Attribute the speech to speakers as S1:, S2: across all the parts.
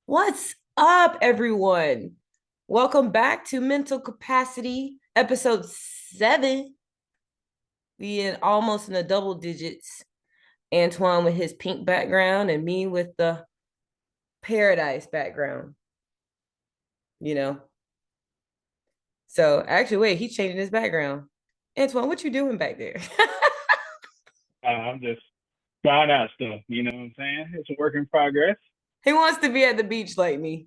S1: What's up, everyone? Welcome back to Mental Capacity, episode 7. We almost in the double digits. Antwaun with his pink background and me with the paradise background, you know. So actually, wait, he's changing his background. Antwaun, what you doing back there?
S2: I'm just trying out stuff. You know what I'm saying? It's a work in progress.
S1: He wants to be at the beach like me.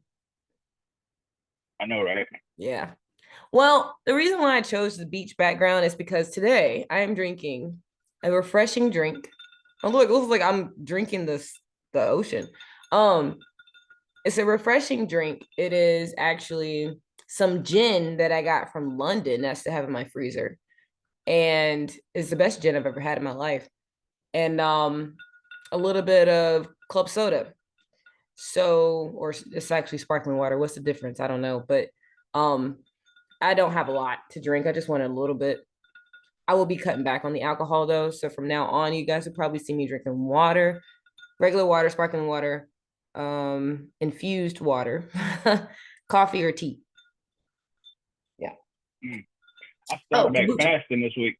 S2: I know, right?
S1: Yeah. Well, the reason why I chose the beach background is because today I am drinking a refreshing drink. Oh, look, it looks like I'm drinking the ocean. Um, it's a refreshing drink. It is actually some gin that I got from London that's to have in my freezer. And it's the best gin I've ever had in my life. And a little bit of club soda. So, or it's actually sparkling water. What's the difference? I don't know, but um I don't have a lot to drink. I just want a little bit. I will be cutting back on the alcohol though. So from now on, you guys will probably see me drinking water, regular water, sparkling water, infused water, coffee or tea. Yeah.
S2: Mm. I
S1: Oh,
S2: started back
S1: kombucha.
S2: fasting this week.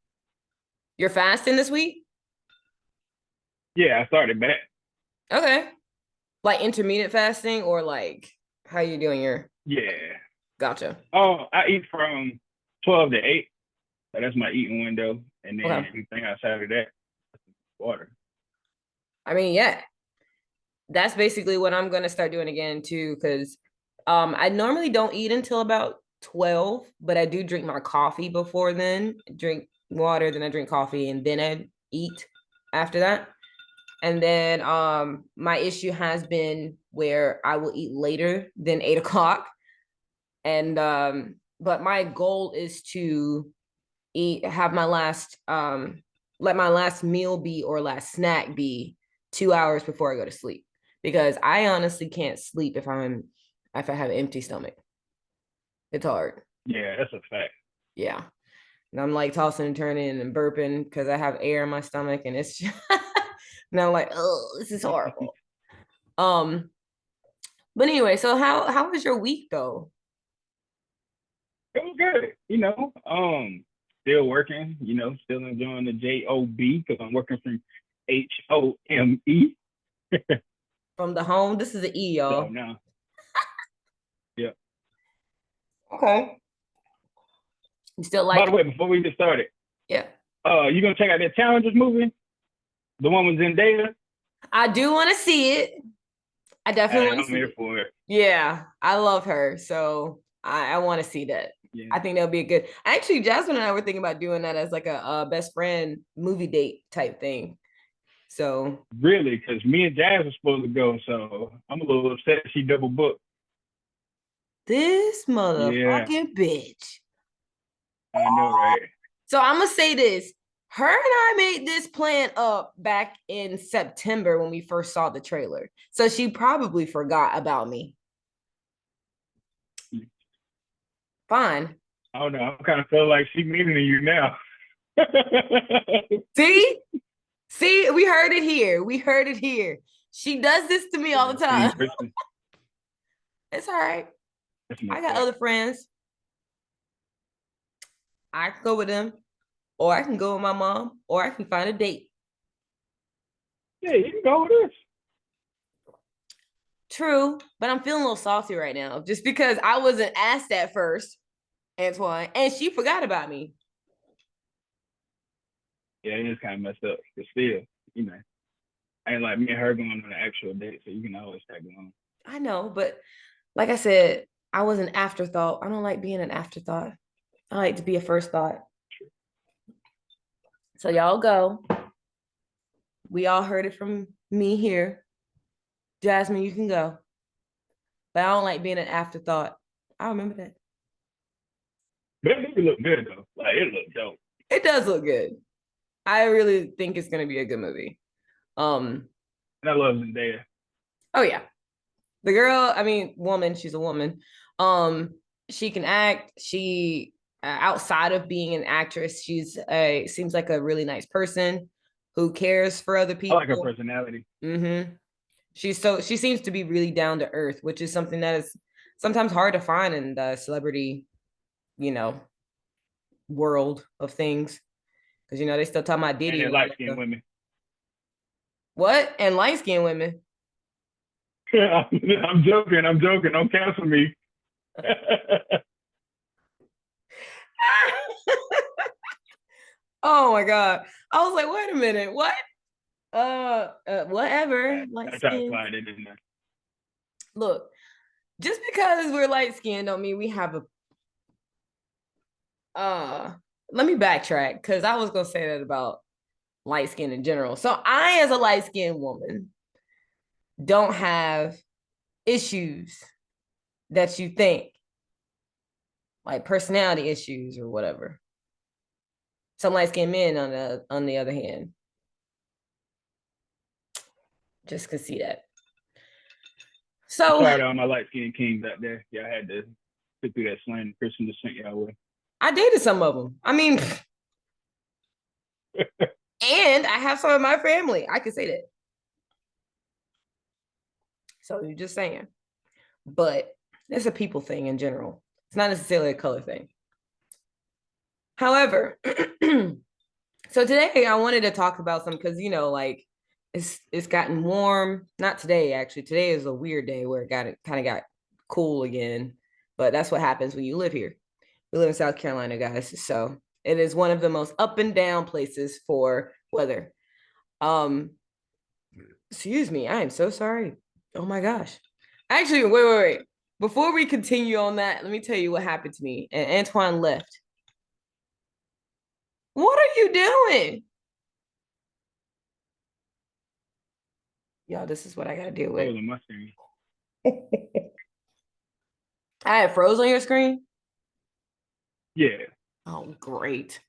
S1: You're fasting this week?
S2: Yeah, I started back.
S1: Okay. Like intermittent fasting or like how you doing your
S2: Yeah.
S1: gotcha.
S2: Oh, I eat from 12 to 8. So that's my eating window. And then
S1: Okay.
S2: anything outside of that, water.
S1: I mean, yeah, that's basically what I'm gonna start doing again too, because I normally don't eat until about 12, but I do drink my coffee before then, drink water, then I drink coffee, and then I eat after that. And then my issue has been where I will eat later than 8 o'clock. And but my goal is to have my last let my last meal be or last snack be 2 hours before I go to sleep, because I honestly can't sleep if I have an empty stomach. It's hard.
S2: Yeah, that's a fact.
S1: Yeah. And I'm like tossing and turning and burping because I have air in my stomach, and it's just and I'm like, oh, this is horrible. Um, but anyway, so how was your week though?
S2: It was good. Still working, still enjoying the job because I'm working from HOME.
S1: From the home? This is the E,
S2: So
S1: y'all.
S2: now, yeah.
S1: Okay. You still
S2: By
S1: like
S2: the
S1: it?
S2: way, before we get started,
S1: Yeah.
S2: you gonna check out that Challenges movie? The one with Zendaya?
S1: I do want to see it. I definitely
S2: Hey,
S1: want to
S2: I'm
S1: see
S2: here
S1: it.
S2: for it.
S1: Yeah, I love her. So I want to see that.
S2: Yeah.
S1: I think that'll be a good. Actually, Jasmine and I were thinking about doing that as like a best friend movie date type thing. So
S2: Really, because me and Jazz are supposed to go, so I'm a little upset she double booked.
S1: this
S2: Yeah,
S1: motherfucking bitch.
S2: I know, right?
S1: So I'm gonna say this. Her and I made this plan up back in September when we first saw the trailer. So she probably forgot about me. Fine.
S2: I don't know. I kind of feel like she meaning to you now.
S1: See? See, we heard it here. We heard it here. She does this to me all
S2: Yeah,
S1: the
S2: see,
S1: time.
S2: Kristan,
S1: It's all right.
S2: that's
S1: I
S2: messed
S1: got
S2: up.
S1: other friends. I can go with them, or I can go with my mom, or I can find a date.
S2: Yeah, you can go with us.
S1: True, but I'm feeling a little salty right now just because I wasn't asked at first, Antwaun, and she forgot about me.
S2: Yeah, it is kind of messed up, but still, you know, ain't like me and her going on an actual date, so you can always tag along.
S1: I know, but like I said, I was an afterthought. I don't like being an afterthought. I like to be a first thought. So y'all go. We all heard it from me here. Jasmine, you can go. But I don't like being an afterthought. I remember that.
S2: But it movie look good though. Like it looked dope.
S1: It does look good. I really think it's gonna be a good movie. Um,
S2: And I love Zendaya.
S1: oh yeah. The girl, I mean, woman, she's a woman. She can act. She outside of being an actress, she's a seems like a really nice person who cares for other
S2: I like her
S1: people.
S2: personality.
S1: Mm-hmm. She seems to be really down to earth, which is something that is sometimes hard to find in the celebrity, you know, world of things. Because they still talking about
S2: And
S1: Diddy
S2: they're
S1: and all
S2: light
S1: that
S2: skinned
S1: stuff.
S2: women.
S1: What? And light skinned women.
S2: I'm joking. I'm joking. Don't cancel me.
S1: Oh my God. I was like, wait a minute, what? Whatever. Light
S2: I tried to
S1: skin.
S2: slide it in there.
S1: Look, just because we're light skinned don't mean we have a let me backtrack because I was gonna say that about light skin in general. So I, as a light skinned woman, don't have issues that you think, like personality issues or whatever. Some light skinned men on the other hand, just can see that.
S2: I'm
S1: So
S2: sorry to all my light skinned kings out there. Y'all had to sit through that slang Kristan just sent y'all with.
S1: I dated some of them. I mean, and I have some of my family. I can say that. So you're just saying. But it's a people thing in general. It's not necessarily a color thing. However, so today I wanted to talk about some because like it's gotten warm. Not today, actually. Today is a weird day where it kind of got cool again. But that's what happens when you live here. We live in South Carolina, guys. So it is one of the most up and down places for weather. Um, excuse me, I am so sorry. Oh my gosh. Actually, wait. Before we continue on that, let me tell you what happened to me. And Antwaun left. What are you doing? Y'all, this is what I gotta deal with.
S2: Frozen Mustang.
S1: I had froze on your screen.
S2: Yeah.
S1: Oh, great.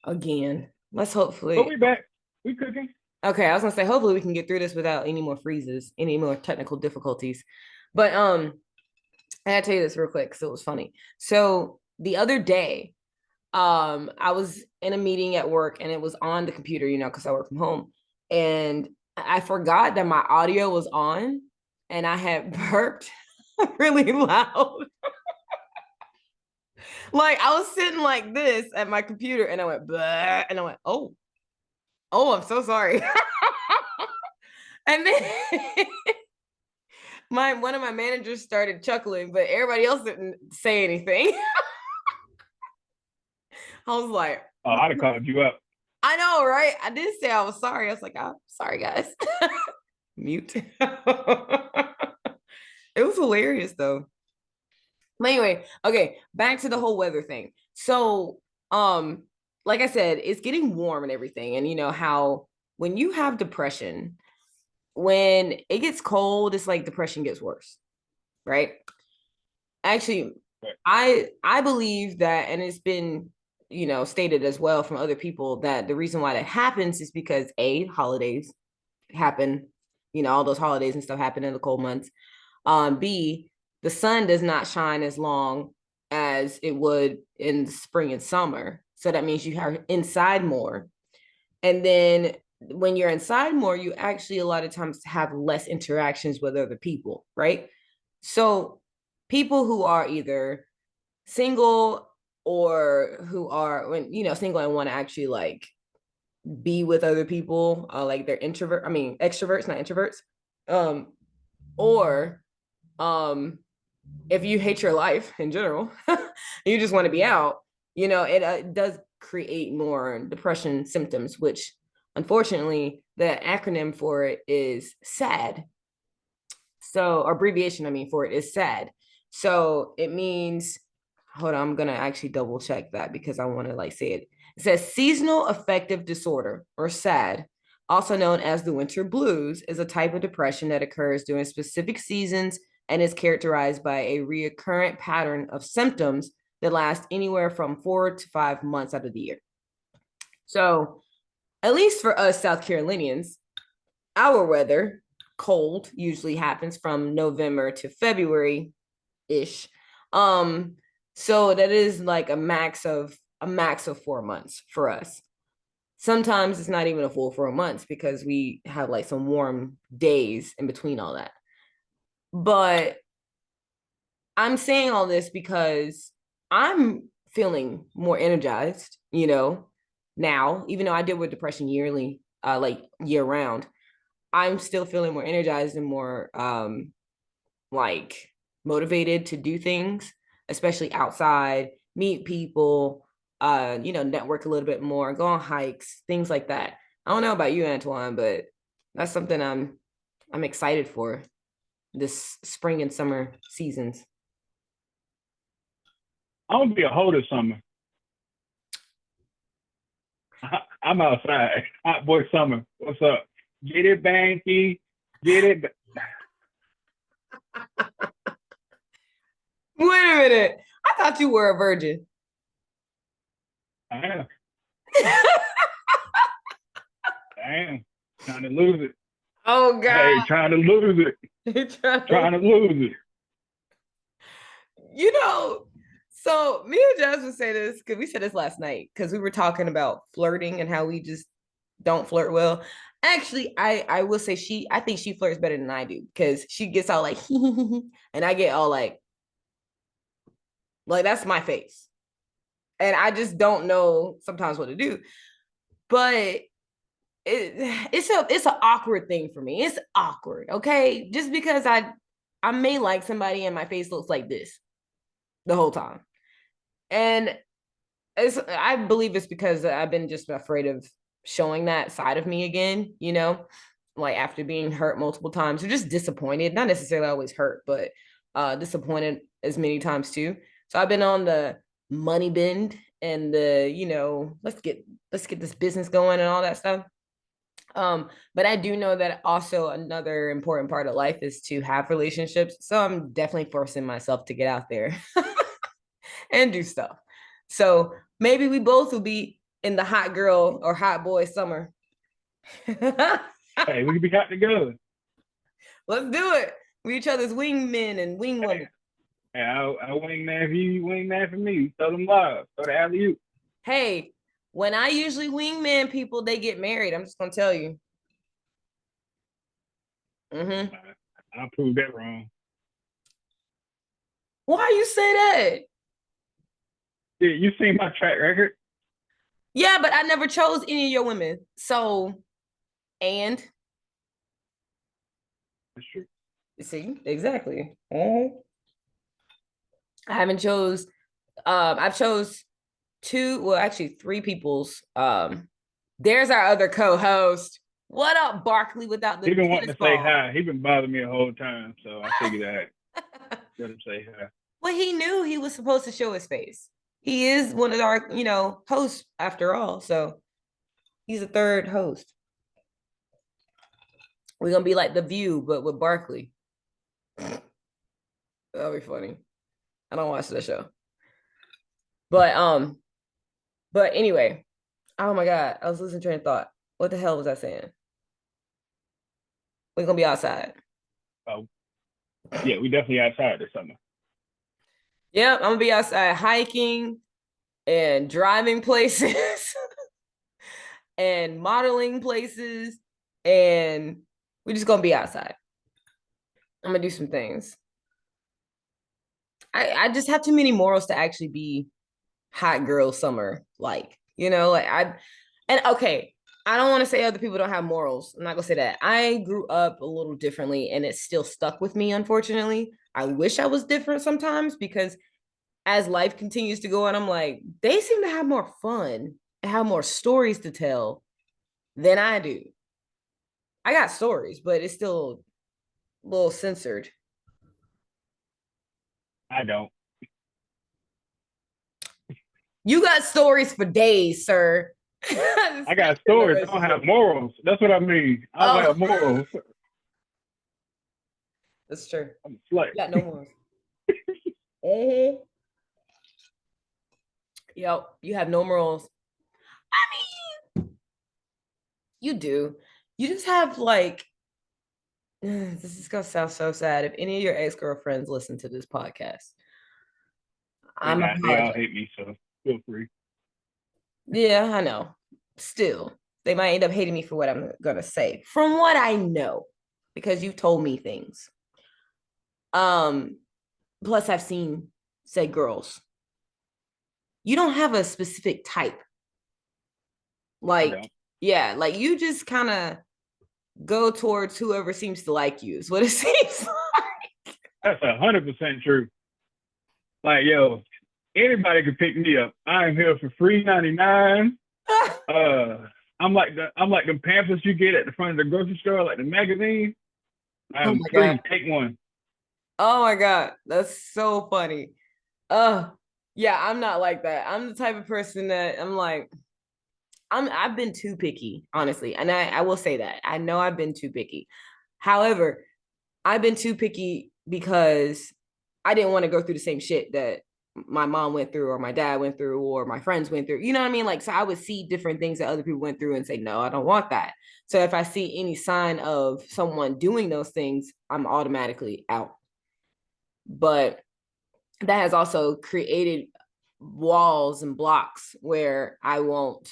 S1: Again. Let's
S2: But
S1: hopefully.
S2: we back. We cooking.
S1: Okay, I was gonna say hopefully we can get through this without any more freezes, any more technical difficulties. But I gotta tell you this real quick because it was funny. So the other day, I was in a meeting at work and it was on the computer, because I work from home. And I forgot that my audio was on and I had burped really loud. Like I was sitting like this at my computer and I went, "Bleh," and I went, oh, I'm so sorry. And then my one of my managers started chuckling, but everybody else didn't say anything. I was like,
S2: Oh, I'd have called you up.
S1: I know, right? I did say I was sorry. I was like, I'm sorry, guys. Mute. It was hilarious though. But anyway, okay, back to the whole weather thing. So, um, like I said, it's getting warm and everything. And you know how when you have depression, when it gets cold, it's like depression gets worse, right? Actually,
S2: But
S1: I believe that, and it's been stated as well from other people that the reason why that happens is because holidays happen, all those holidays and stuff happen in the cold months. B, the sun does not shine as long as it would in the spring and summer, so that means you are inside more. And then when you're inside more, you actually a lot of times have less interactions with other people, right? So people who are either single or who are when single and want to actually like be with other people, like they're extroverts, not introverts, um or if you hate your life in general, you just want to be out, it does create more depression symptoms, which unfortunately the acronym for it is sad. So abbreviation, for it is sad. So it means, hold on, I'm gonna actually double check that because I want to like say it. It says seasonal affective disorder, or SAD, also known as the winter blues, is a type of depression that occurs during specific seasons and is characterized by a recurrent pattern of symptoms that last anywhere from 4 to 5 months out of the year. So at least for us South Carolinians, our weather, cold, usually happens from November to February ish. Um, so that is like a max of 4 months for us. Sometimes it's not even a full 4 months because we have like some warm days in between all that. But I'm saying all this because I'm feeling more energized, now, even though I deal with depression yearly, like year round, I'm still feeling more energized and more like motivated to do things, especially outside, meet people, network a little bit more, go on hikes, things like that. I don't know about you, Antwaun, but that's something I'm excited for this spring and summer seasons.
S2: I'm gonna be a hoe this summer. I'm outside. Hot boy summer. What's up? Get it, Banky. Get it.
S1: Wait a minute. I thought you were a virgin.
S2: I am. I am. Trying to lose it.
S1: Oh God.
S2: Hey, trying to lose it. Trying to lose it.
S1: You know, so me and Jasmine say this because we said this last night because we were talking about flirting and how we just don't flirt well. Actually, I will say I think she flirts better than I do because she gets all like and I get all like that's my face. And I just don't know sometimes what to do. But it's an awkward thing for me. It's awkward, okay? Just because I may like somebody and my face looks like this the whole time. And I believe it's because I've been just afraid of showing that side of me again, like after being hurt multiple times or just disappointed, not necessarily always hurt, but disappointed as many times too. So I've been on the money bend and let's get this business going and all that stuff. But I do know that also another important part of life is to have relationships. So I'm definitely forcing myself to get out there and do stuff. So maybe we both will be in the hot girl or hot boy summer.
S2: Hey, we can be hot together.
S1: Let's do it. We each other's wingmen and wingwomen.
S2: Hey, I wingman for you, wingman for me. Throw them live. Throw the alley oop.
S1: Hey, when I usually wingman people, they get married. I'm just gonna tell you. Mm-hmm.
S2: I'll prove that wrong.
S1: Why you say that?
S2: Yeah, you seen my track record?
S1: Yeah, but I never chose any of your women. So, and
S2: That's true.
S1: see, exactly. I haven't chose. I've chose two. Well, actually, three people's. There's our other co-host. What up, Barkley? Without the
S2: He been wanting
S1: tennis
S2: to say
S1: ball.
S2: hi. He been bothering me the whole time, so I figured I let him say hi.
S1: Well, he knew he was supposed to show his face. He is one of our, hosts after all. So he's a third host. We're gonna be like The View, but with Barkley. That'll be funny. I don't watch that show. But anyway, oh my God, I was losing train of thought. What the hell was I saying? We're gonna be outside.
S2: Oh, yeah, we definitely outside this summer.
S1: Yeah, I'm gonna be outside hiking and driving places and modeling places, and we're just gonna be outside. I'm gonna do some things. I just have too many morals to actually be hot girl summer like and okay, I don't want to say other people don't have morals. I'm not gonna say that. I grew up a little differently and it still stuck with me, unfortunately. I wish I was different sometimes because as life continues to go on, I'm like, they seem to have more fun and have more stories to tell than I do. I got stories, but it's still a little censored.
S2: I don't.
S1: You got stories for days, sir.
S2: I got stories. I don't have morals. That's what I mean. I don't have morals.
S1: That's true.
S2: I'm a slut.
S1: You got no morals. Mm-hmm. Yep, you have no morals. I mean, you do. You just have like this is gonna sound so sad. If any of your ex-girlfriends listen to this podcast,
S2: They
S1: I'm
S2: not. They all
S1: apologizing.
S2: hate me, so feel free.
S1: Yeah, I know. still, they might end up hating me for what I'm gonna say. From what I know, because you've told me things. Um, plus I've seen, say, girls. You don't have a specific type.
S2: I
S1: Like,
S2: don't.
S1: yeah, like you just kind of go towards whoever seems to like you, is what it seems
S2: That's 100% true. Like, yo, anybody can pick me up. I am here for free 99.
S1: like.
S2: I'm like the pamphlets you get at the front of the grocery store, like the magazine.
S1: Oh
S2: I'm
S1: my God.
S2: free. Take one.
S1: Oh my God. That's so funny. Yeah, I'm not like that. I'm the type of person that I'm like, I've been too picky, honestly. And I will say that. I know I've been too picky. However, I've been too picky because I didn't want to go through the same shit that my mom went through or my dad went through or my friends went through. You know what I mean? Like, so I would see different things that other people went through and say, no, I don't want that. So if I see any sign of someone doing those things, I'm automatically out. But that has also created walls and blocks where I won't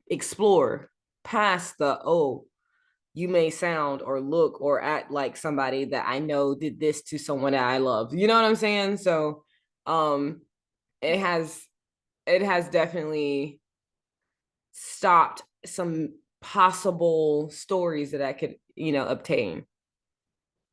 S1: explore past the, oh, you may sound or look or act like somebody that I know did this to someone that I love. You know what I'm saying? So um it has it has definitely stopped some possible stories that I could, obtain.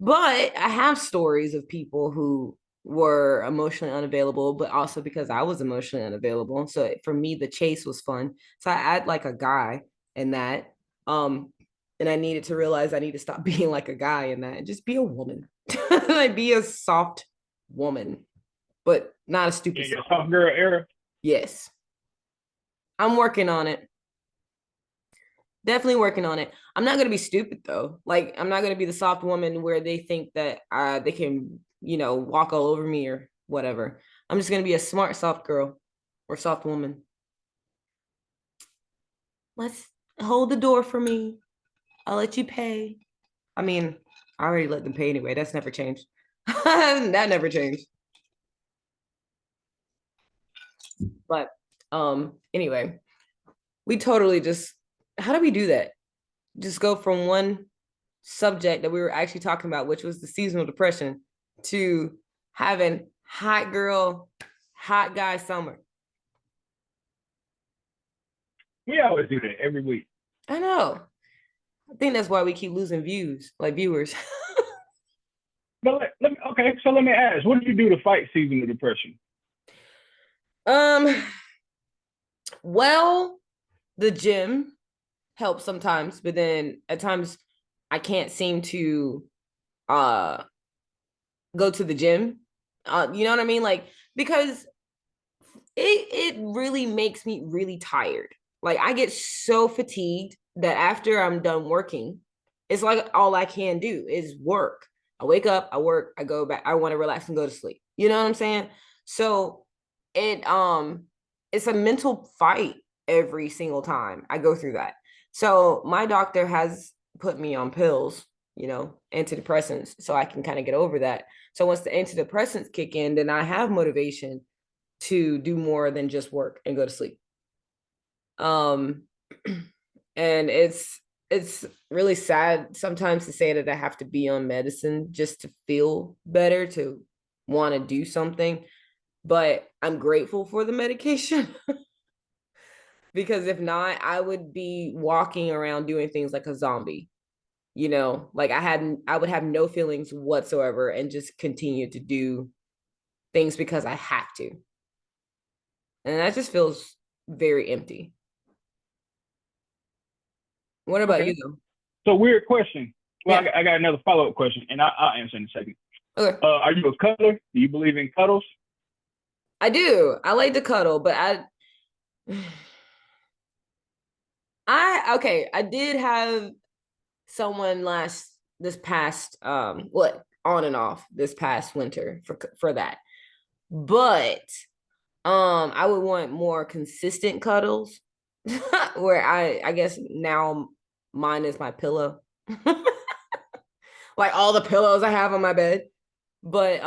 S1: But I have stories of people who were emotionally unavailable, but also because I was emotionally unavailable. So for me, the chase was fun. So I act like a guy in that. Um, and I needed to realize I need to stop being like a guy in that and just be a woman. Like be a soft woman, but not a stupid
S2: In your
S1: soft
S2: soft
S1: woman.
S2: girl era.
S1: Yes. I'm working on it. Definitely working on it. I'm not gonna be stupid though. Like I'm not gonna be the soft woman where they think that they can, walk all over me or whatever. I'm just gonna be a smart soft girl or soft woman. Let's hold the door for me. I'll let you pay. I mean, I already let them pay anyway. That's never changed. That never changed. But anyway, we totally just how do we do that? Just go from one subject that we were actually talking about, which was the seasonal depression, to having hot girl, hot guy summer.
S2: We always do that every week.
S1: I know. I think that's why we keep losing views, like viewers.
S2: But okay, so let me ask, what do you do to fight seasonal depression?
S1: um, well, the gym helps sometimes, but then at times I can't seem to uh go to the gym. You know what I mean? Like because it really makes me really tired. Like I get so fatigued that after I'm done working, it's like all I can do is work. I wake up, I work, I go back, I want to relax and go to sleep. You know what I'm saying? So it it's a mental fight every single time I go through that. So my doctor has put me on pills, antidepressants, so I can kind of get over that. So once the antidepressants kick in, then I have motivation to do more than just work and go to sleep. Um, and it's really sad sometimes to say that I have to be on medicine just to feel better, to want to do something. But I'm grateful for the medication because if not, I would be walking around doing things like a zombie. Like I would have no feelings whatsoever and just continue to do things because I have to. And that just feels very empty. What about
S2: Okay.
S1: you though?
S2: So weird question. Well,
S1: Yeah.
S2: I got another follow up question, and I'll answer in a second.
S1: Okay.
S2: Are you a cuddler? Do you believe in cuddles?
S1: I do. I like to cuddle, but I okay, I did have someone last this past what on and off this past winter for that. But I would want more consistent cuddles where I guess now mine is my pillow. Like all the pillows I have on my bed. But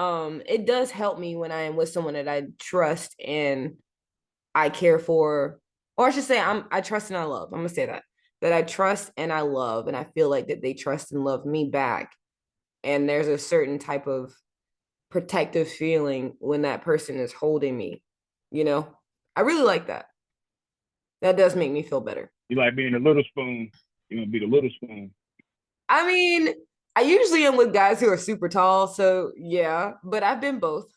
S1: it does help me when I am with someone that I trust and I care for, or I should say I trust and I love. I'm gonna say that I trust and I love, and I feel like that they trust and love me back. And there's a certain type of protective feeling when that person is holding me, you know? I really like that. That does make me feel better.
S2: You like being a little spoon. You want to be the little spoon.
S1: I mean, I usually am with guys who are super tall, so yeah, but I've been both.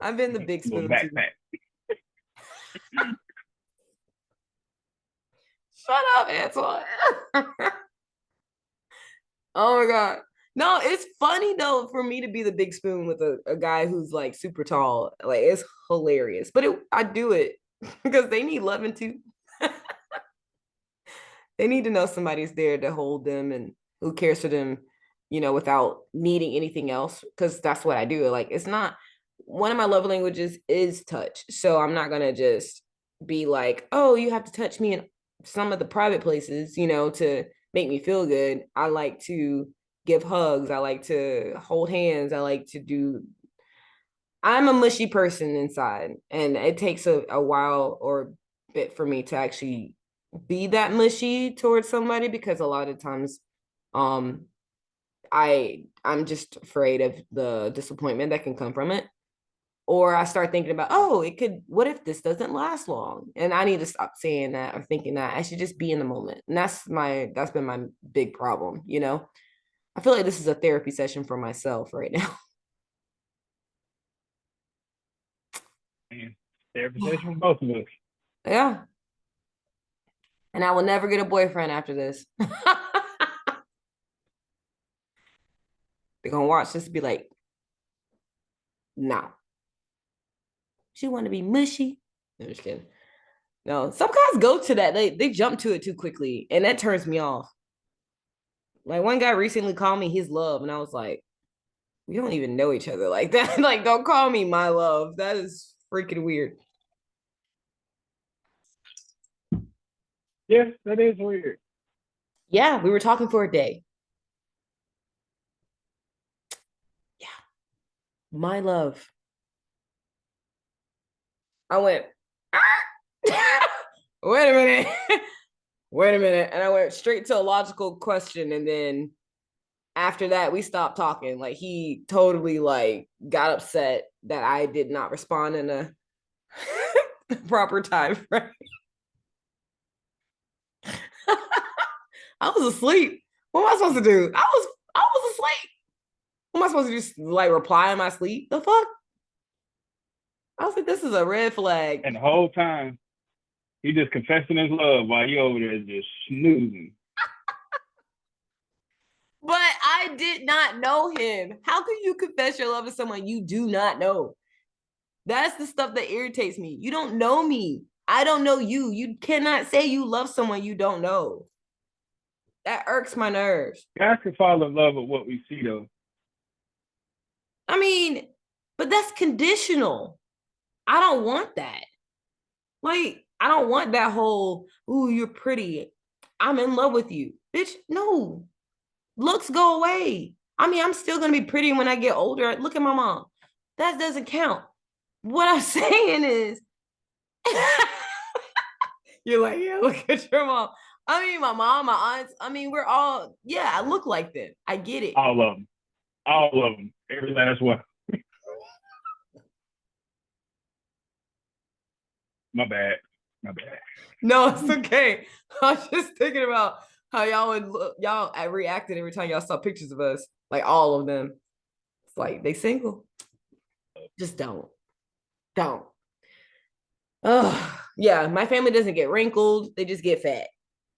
S1: I've been the big
S2: Little
S1: spoon too.
S2: backpack.
S1: Shut up, Antwaun. Oh my God. No, it's funny though for me to be the big spoon with a guy who's like super tall. Like it's hilarious. But I do it because they need loving too. They need to know somebody's there to hold them and who cares for them, without needing anything else. Because that's what I do. Like it's not one of my love languages is touch. So I'm not gonna just be like, oh, you have to touch me in some of the private places, to make me feel good. I like to give hugs. I like to hold hands. I like to do I'm a mushy person inside, and it takes a while or a bit for me to actually be that mushy towards somebody because a lot of times um I'm just afraid of the disappointment that can come from it. Or I start thinking about, oh, what if this doesn't last long? And I need to stop saying that or thinking that. I should just be in the moment. And that's been my big problem. I feel like this is a therapy session for myself right now.
S2: Man, therapy session for both of us.
S1: Yeah. And I will never get a boyfriend after this. They're gonna watch this and be like, nah. She want to be mushy. No, just kidding. No, some guys go to that. They jump to it too quickly, and that turns me off. Like one guy recently called me his love, and I was like, we don't even know each other like that. Like, don't call me my love. That is freaking weird.
S2: Yeah, that is weird.
S1: Yeah, we were talking for a day. Yeah, my love. I went, wait a minute. Wait a minute. And I went straight to a logical question. And then after that, we stopped talking. Like he totally like got upset that I did not respond in a proper time frame. I was asleep. What am I supposed to do? I was asleep. What am I supposed to just like reply in my sleep? The fuck? I was like, this is a red flag.
S2: And the whole time, he just confessing his love while you over there just snoozing.
S1: But I did not know him. How can you confess your love to someone you do not know? That's the stuff that irritates me. You don't know me. I don't know you. You cannot say you love someone you don't know. That irks my nerves.
S2: Guys can fall in love with what we see, though.
S1: I mean, but that's conditional. I don't want that. Like, I don't want that whole, ooh, you're pretty. I'm in love with you. Bitch, no. Looks go away. I mean, I'm still gonna be pretty when I get older. Look at my mom. That doesn't count. What I'm saying is, you're like, yeah, look at your mom. I mean, my mom, my aunts. I mean, we're all, yeah, I look like them. I get it.
S2: All of them. All of them. Every last one. My bad. My bad.
S1: No, it's okay. I was just thinking about how y'all reacted every time y'all saw pictures of us, like all of them. It's like they single. Just don't. Oh, yeah. My family doesn't get wrinkled; they just get fat,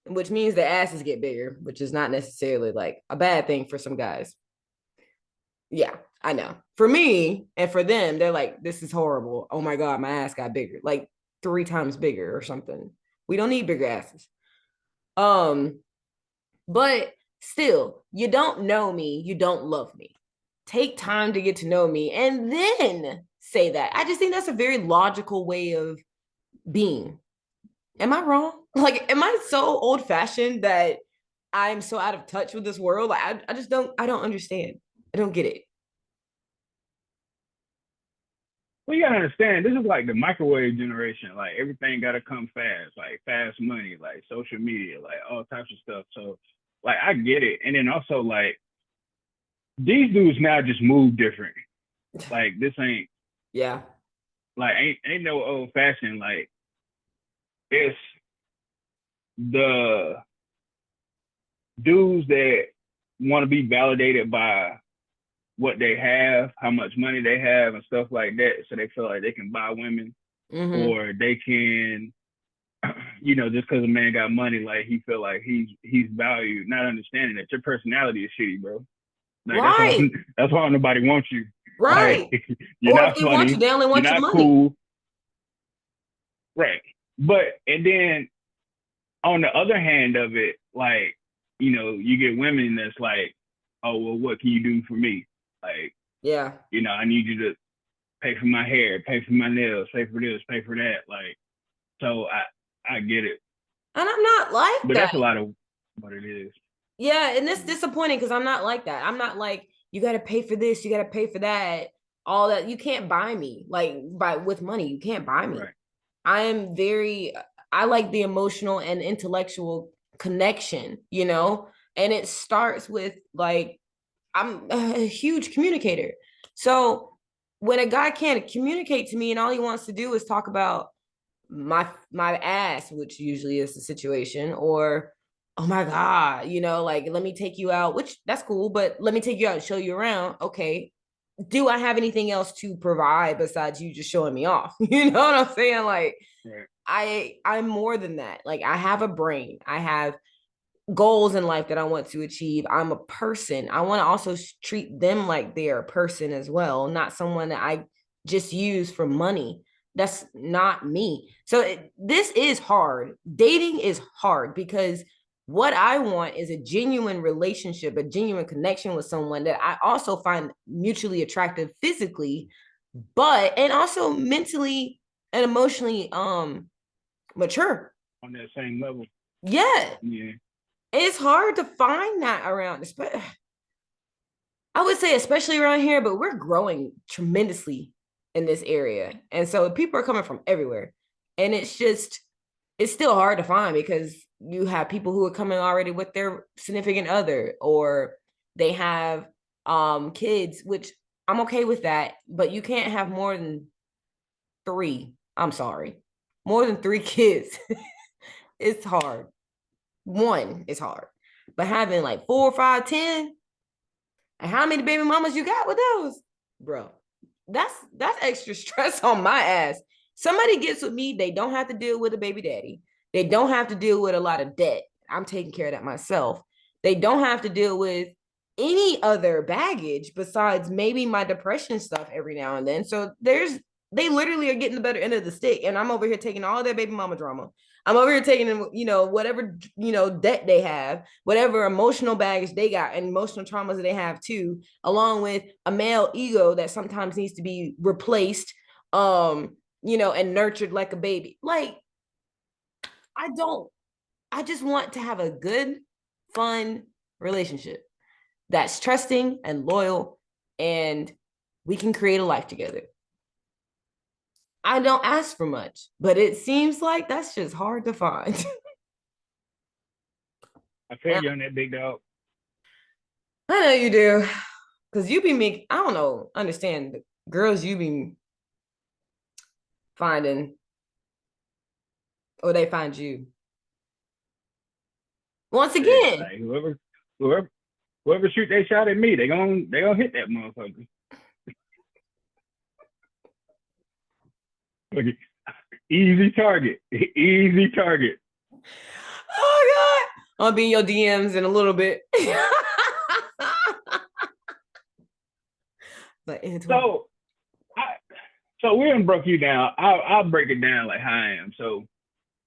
S1: which means the asses get bigger, which is not necessarily like a bad thing for some guys. Yeah, I know. For me and for them, they're like, "This is horrible. Oh my god, my ass got bigger, like 3 times bigger or something." We don't need bigger asses. Um, but still, you don't know me, you don't love me. Take time to get to know me and then say that. I just think that's a very logical way of being. Am I wrong? Like, am I so old fashioned that I'm so out of touch with this world? Like, I just don't, I don't understand. I don't get it.
S2: Well, you gotta understand, this is like the microwave generation. Like everything gotta come fast, like fast money, like social media, like all types of stuff. So, like I get it, and then also like these dudes now just move different. Like this ain't
S1: Yeah.
S2: ain't no old fashioned. Like it's the dudes that want to be validated by what they have, how much money they have, and stuff like that. So they feel like they can buy women,
S1: Mm-hmm.
S2: or they can, just because a man got money, like he feel like he's valued, not understanding that your personality is shitty, bro. Like
S1: Right.
S2: that's why nobody wants you. Like
S1: Right.
S2: you're
S1: Or if
S2: not
S1: they want you,
S2: funny,
S1: they only
S2: you're
S1: want your
S2: not
S1: money.
S2: cool, right? But and then on the other hand of it, like you get women that's like, oh well, what can you do for me? Like
S1: Yeah.
S2: I need you to pay for my hair, pay for my nails, pay for this, pay for that. Like, so I get it,
S1: And I'm not like
S2: but
S1: that.
S2: that's a lot of what it is.
S1: Yeah, and it's disappointing because I'm not like that. I'm not like, you gotta pay for this, you gotta pay for that, all that. You can't buy me like by with money. You can't buy me.
S2: Right.
S1: I am very I like the emotional and intellectual connection, and it starts with like I'm a huge communicator. So when a guy can't communicate to me and all he wants to do is talk about my ass, which usually is the situation, or oh my god, like let me take you out, which that's cool, but let me take you out and show you around. Okay, do I have anything else to provide besides you just showing me off? You know what I'm saying? Like
S2: Right.
S1: I'm more than that. Like I have a brain, I have goals in life that I want to achieve. I'm a person. I want to also treat them like they're a person as well, not someone that I just use for money. That's not me. So this is hard. Dating is hard because what I want is a genuine relationship, a genuine connection with someone that I also find mutually attractive physically, but and also mentally and emotionally mature.
S2: On that same level.
S1: Yeah,
S2: Yeah.
S1: it's hard to find that around. I would say, especially around here, but we're growing tremendously in this area. And so people are coming from everywhere. And it's still hard to find because you have people who are coming already with their significant other, or they have kids, which I'm okay with that, but you can't have more than three. I'm sorry. More than three kids. It's hard. One is hard. But having like four, five, 10, and how many baby mamas you got with those? Bro, that's extra stress on my ass. Somebody gets with me, they don't have to deal with a baby daddy. They don't have to deal with a lot of debt. I'm taking care of that myself. They don't have to deal with any other baggage besides maybe my depression stuff every now and then. So they literally are getting the better end of the stick. And I'm over here taking all their baby mama drama. I'm over here taking, whatever, debt they have, whatever emotional baggage they got, and emotional traumas that they have too, along with a male ego that sometimes needs to be replaced, and nurtured like a baby. Like, I don't, I just want to have a good, fun relationship that's trusting and loyal, and we can create a life together. I don't ask for much, but it seems like that's just hard to find.
S2: I feel you on that, big dog.
S1: I know you do. Cause you be make I don't know, understand the girls you be finding, or they find you. Once
S2: Shit,
S1: again,
S2: like whoever whoever shoot they shot at me, they gonna hit that motherfucker. Okay. Easy target. Easy target.
S1: oh God, I'll be in your DMs in a little bit. Like Antwaun.
S2: So I so we done broke you down. I'll break it down like how I am. So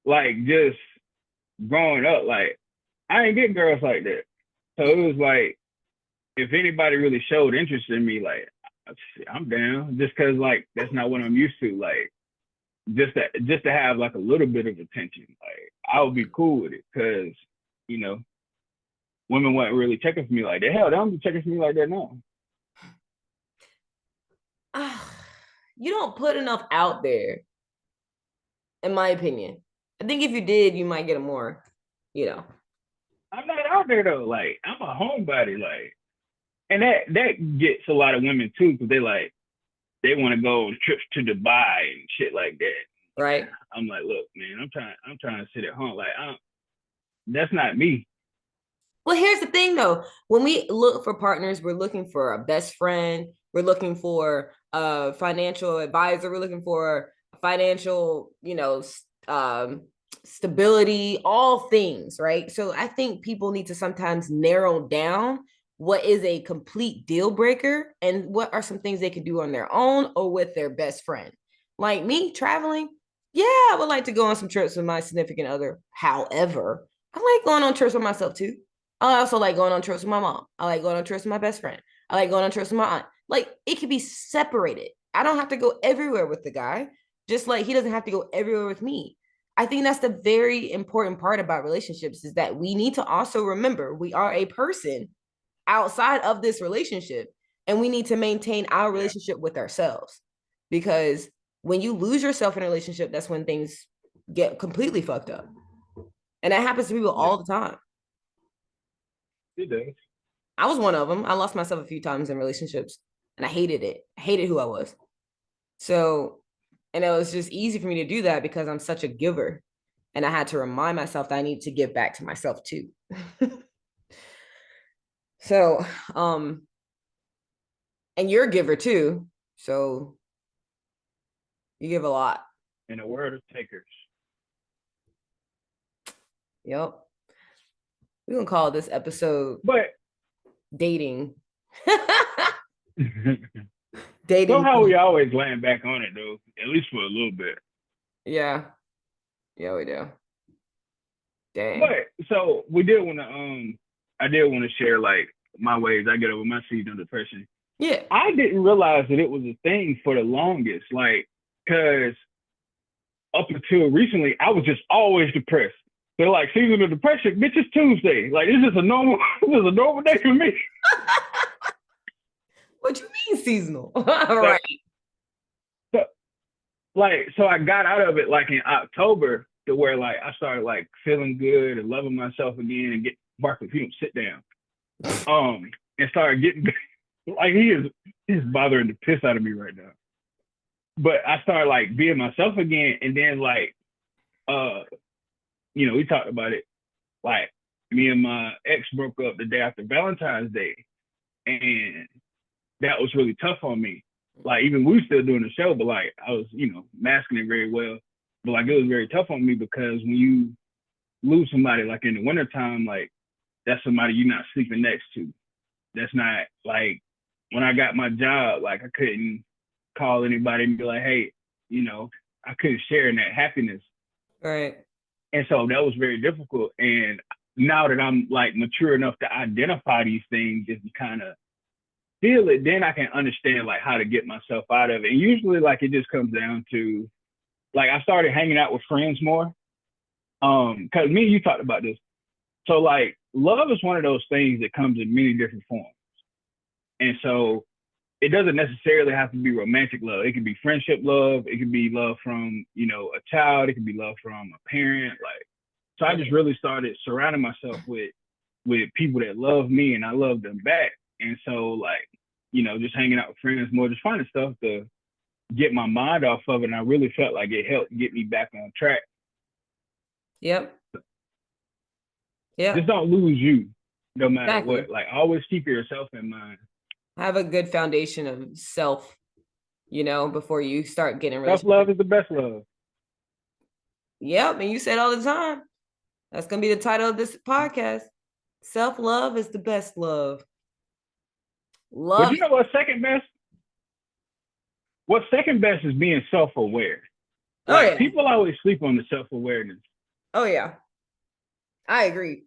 S2: like just growing up, like I ain't get girls like that. So it was like if anybody really showed interest in me, like I'm down. Just cause like that's not what I'm used to. Like just to have like a little bit of attention, like I would be cool with it. Cause you know women weren't really checking for me like that. Hell, they don't be checking for me like that now.
S1: you don't put enough out there, in my opinion. I think if you did, you might get a more, you know.
S2: I'm not out there though. Like I'm a homebody. Like, and that gets a lot of women too, because they want to go on trips to Dubai and shit like that.
S1: Right.
S2: I'm like, look, man, I'm trying to sit at home. Like, that's not me.
S1: Well, here's the thing though. When we look for partners, we're looking for a best friend, we're looking for a financial advisor, we're looking for financial, stability, all things, right? So I think people need to sometimes narrow down what is a complete deal breaker and what are some things they can do on their own or with their best friend. Like me traveling, yeah, I would like to go on some trips with my significant other. However, I like going on trips with myself too. I also like going on trips with my mom. I like going on trips with my best friend. I like going on trips with my aunt. Like it can be separated. I don't have to go everywhere with the guy, just like he doesn't have to go everywhere with me. I think that's the very important part about relationships is that we need to also remember we are a person outside of this relationship and we need to maintain our
S2: Yeah.
S1: relationship with ourselves because when you lose yourself in a relationship, that's when things get completely fucked up. And that happens to people
S2: Yeah.
S1: all the time.
S2: It does.
S1: I was one of them. I lost myself a few times in relationships and I hated it. I hated who I was. So, and it was just easy for me to do that because I'm such a giver. And I had to remind myself that I need to give back to myself too. So, and you're a giver too. So you give a lot.
S2: In a word of takers.
S1: Yep. We're going to call this episode
S2: But
S1: dating. Dating.
S2: somehow we always land back on it though, at least for a little bit.
S1: Yeah. Yeah, we do. Dang.
S2: But so we did want to I did want to share like my ways I get over my seasonal depression.
S1: Yeah.
S2: I didn't realize that it was a thing for the longest, like, cause up until recently I was just always depressed. They're like seasonal depression, bitch, it's Tuesday. Like this is a normal this is a normal day for me.
S1: What you mean seasonal?
S2: Like,
S1: Right.
S2: so, so I got out of it like in October to where like I started like feeling good and loving myself again and get Barkley, if you don't sit down. And started getting like he's bothering the piss out of me right now. But I started like being myself again, and then like we talked about it. Like me and my ex broke up the day after Valentine's Day, and that was really tough on me. Like even we were still doing the show, but like I was, masking it very well. But like it was very tough on me because when you lose somebody like in the wintertime, like that's somebody you're not sleeping next to. That's not like when I got my job, like I couldn't call anybody and be like, hey, I couldn't share in that happiness.
S1: Right.
S2: And so that was very difficult. And now that I'm like mature enough to identify these things and kind of feel it, then I can understand like how to get myself out of it. And usually like it just comes down to like I started hanging out with friends more. Cause me and you talked about this. So like love is one of those things that comes in many different forms. And so it doesn't necessarily have to be romantic love. It can be friendship love. It can be love from, a child. It can be love from a parent. Like, so I just really started surrounding myself with people that love me and I love them back. And so like, just hanging out with friends more, just finding stuff to get my mind off of it. And I really felt like it helped get me back on track.
S1: Yep. Yeah.
S2: Just don't lose you no matter
S1: Exactly.
S2: what. Like always keep yourself in mind.
S1: Have a good foundation of self, before you start getting
S2: Self-love is the best love.
S1: Yep. And you said all the time. That's going to be the title of this podcast. Self-love is the best love.
S2: But
S1: Love.
S2: you know what's second best? What's second best is being self-aware. Like
S1: yeah.
S2: people always sleep on the self-awareness.
S1: Oh, yeah. I agree.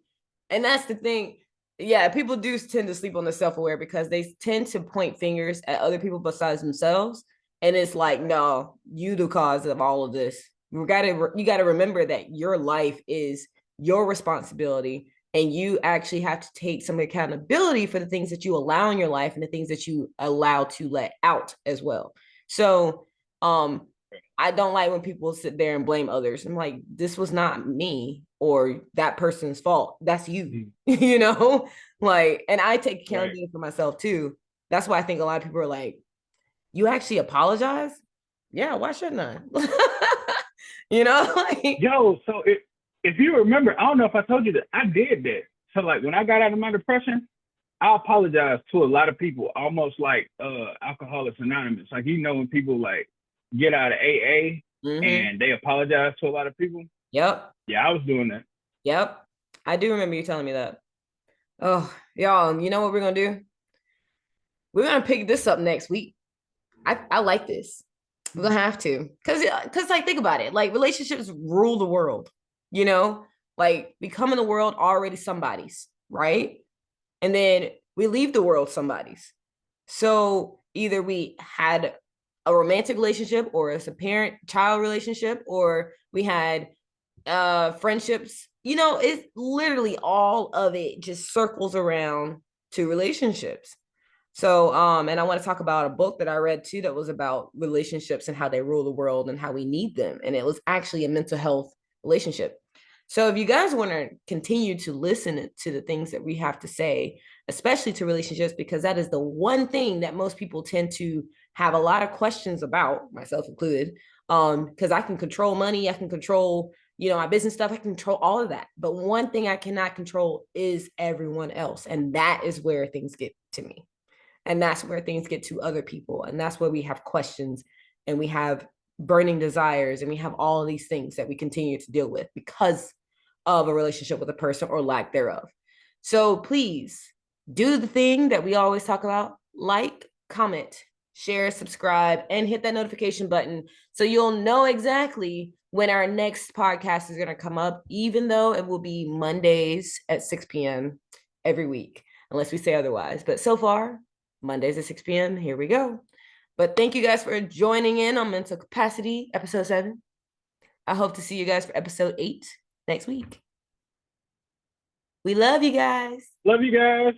S1: And that's the thing. Yeah, people do tend to sleep on the self-aware because they tend to point fingers at other people besides themselves. And it's like, no, you the cause of all of this. You gotta remember that your life is your responsibility, and you actually have to take some accountability for the things that you allow in your life and the things that you allow to let out as well. So I don't like when people sit there and blame others. I'm like, this was not me or that person's fault. That's you, you know? Like, and I take
S2: Right.
S1: accountability for myself too. That's why I think a lot of people are like, you actually apologize? Yeah, why shouldn't I? Like,
S2: Yo, so if you remember, I don't know if I told you that I did that. So like when I got out of my depression, I apologized to a lot of people, almost like Alcoholics Anonymous. Like when people like get out of AA
S1: mm-hmm.
S2: and they apologize to a lot of people.
S1: Yep.
S2: Yeah, I was doing that.
S1: Yep. I do remember you telling me that. Oh, y'all, you know what we're gonna do? We're gonna pick this up next week. I like this. We're gonna have to, cause like think about it. Like relationships rule the world. You know, like becoming the world already somebody's, right? And then we leave the world somebody's. So either we had a romantic relationship, or it's a parent child relationship, or we had friendships. It's literally all of it just circles around to relationships. So, and I want to talk about a book that I read too that was about relationships and how they rule the world and how we need them. And it was actually a mental health relationship. So, if you guys want to continue to listen to the things that we have to say, especially to relationships, because that is the one thing that most people tend to have a lot of questions about, myself included. Because I can control money, I can control, my business stuff, I can control all of that. But one thing I cannot control is everyone else. And that is where things get to me. And that's where things get to other people. And that's where we have questions and we have burning desires and we have all of these things that we continue to deal with because of a relationship with a person or lack thereof. So please do the thing that we always talk about: like, comment, share, subscribe, and hit that notification button so you'll know exactly when our next podcast is going to come up, even though it will be Mondays at 6 p.m. every week, unless we say otherwise. But so far, Mondays at 6 p.m. Here we go. But thank you guys for joining in on Mental Capacity, episode 7. I hope to see you guys for episode 8 next week. We love you guys.
S2: Love you guys.